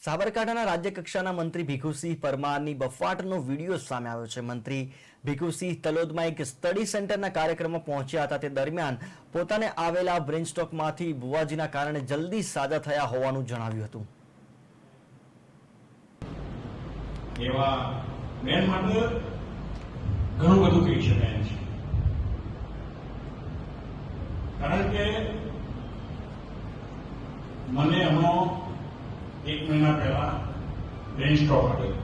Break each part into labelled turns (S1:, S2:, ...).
S1: સાબરકાંઠાના રાજ્ય કક્ષાના મંત્રી ભીખુસિંહ પરમારની બફાટનો વિડીયો સામે આવ્યો છે। મંત્રી ભીખુસિંહ તલોદમાં એક સ્ટડી સેન્ટરના કાર્યક્રમમાં પહોંચ્યા હતા। તે દરમિયાન પોતાને આવેલા બ્રેન સ્ટ્રોકમાંથી બુવાજીના કારણે જલ્દી સાજા થયા હોવાનું જણાવ્યું હતું।
S2: એવા બેન માટે ઘણું બધું કહી શકાય છે, કારણ કે મને હમણાં 1 મહિના પહેલા બ્રેન સ્ટ્રોક આવ્યો।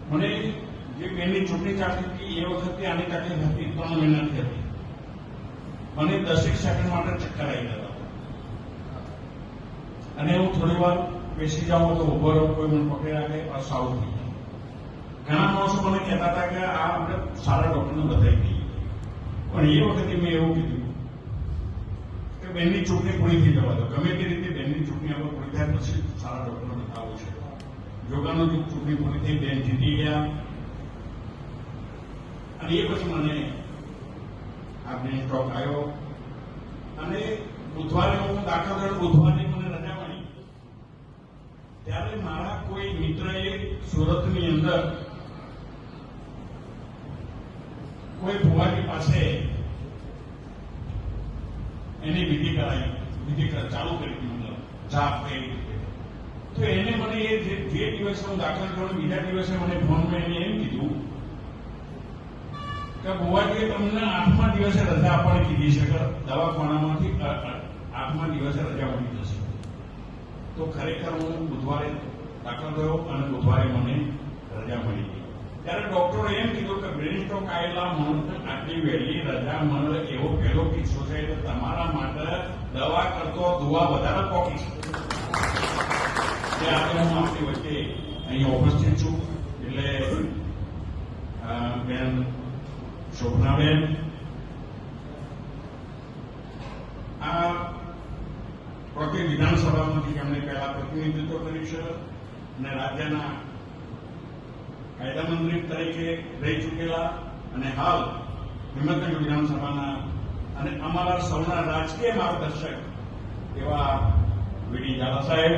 S2: મને જે બેનની ચૂંટણી ચાલતી હતી એ વખતે આની તકલીફ હતી, 3 મહિનાથી હતી। મને 10 સેકન્ડ માટે ચક્કર આવી ગયા અને હું થોડી વાર બેસી જાઉં તો ઉભો રહું, કોઈ મને પકડી રાખે તો સારું થઈ જાય। ઘણા માણસો મને કહેતા હતા કે આ આપણે સારા ડોક્ટરને બતાવી દઈએ, પણ એ વખતે મેં એવું કીધું કે બેનની ચૂંટણી પૂરી થઈ જવા દો, ગમે તે રીતે બેનની ચૂંટણી આપણે પૂરી થાય પછી સારા ડોક્ટરને બતાવવું છે। યોગાનો ચૂંટણી પૂરી થઈ, બેન જીતી ગયા અને એ પછી મને આ બ્રેન સ્ટ્રોક આવ્યો અને બુધવારે હું દાખલ થયો, બુધવારે મને રજા મળી। ત્યારે મારા કોઈ મિત્રએ સુરતની અંદર કોઈ ભુવાજી પાસે એની વિધિ કરાવી, વિધિ ચાલુ કરી હતી, મતલબ જાપ કઈ રીતે। તો એને મને એ જે દિવસે હું દાખલ થયો બીજા દિવસે મને ફોનમાં એને એમ કીધું કે ભુવાજીએ તમને 8મા દિવસે રજા આપવાની કીધી છે કે દવાખાનામાંથી 8મા દિવસે રજા મળી જશે। તો ખરેખર હું બુધવારે દાખલ થયો અને બુધવારે મને રજા મળી ગઈ। ત્યારે ડોક્ટરે એમ કીધું કે બ્રેન સ્ટ્રોક આવેલા માણસને આટલી વહેલી રજા મળે એવો પહેલો કિસ્સો છે, એટલે તમારા માટે દવા કરતો દુઆ વધારે પોકી છે। આજે હું આપણી વચ્ચે અહીંયા ઉપસ્થિત છું, એટલે બેન શોભનાબેન આ પ્રતિ વિધાનસભામાંથી જેમણે પહેલા પ્રતિનિધિત્વ કર્યું છે અને રાજ્યના કાયદા મંત્રી તરીકે રહી ચૂકેલા અને હાલ હિંમતનગર વિધાનસભાના અને અમારા સૌના રાજકીય માર્ગદર્શક એવા વીડી ઝાલા સાહેબ